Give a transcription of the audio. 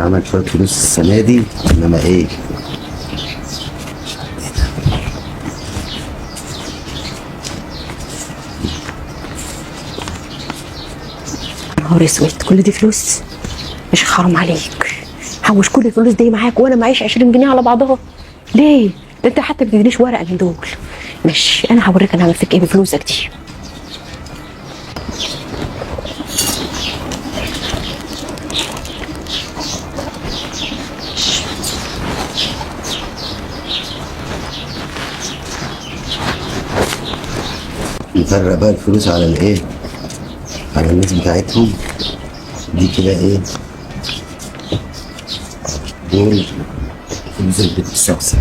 عمل شويه فلوس السنه دي، انما ايه؟ نهار اسود، كل دي فلوس؟ مش حرام عليك؟ حوش كل الفلوس دي معاك وانا معيش 20 جنيه على بعضها؟ ليه؟ ده انت حتى ما بتدينيش ورقه من دول. ماشي، انا هوريك انا هعمل فيك ايه بفلوسك دي. نفرق بقى الفلوس على الايه؟ على الناس بتاعتهم دي كده ايه؟ دول فلوس البيت السوسة.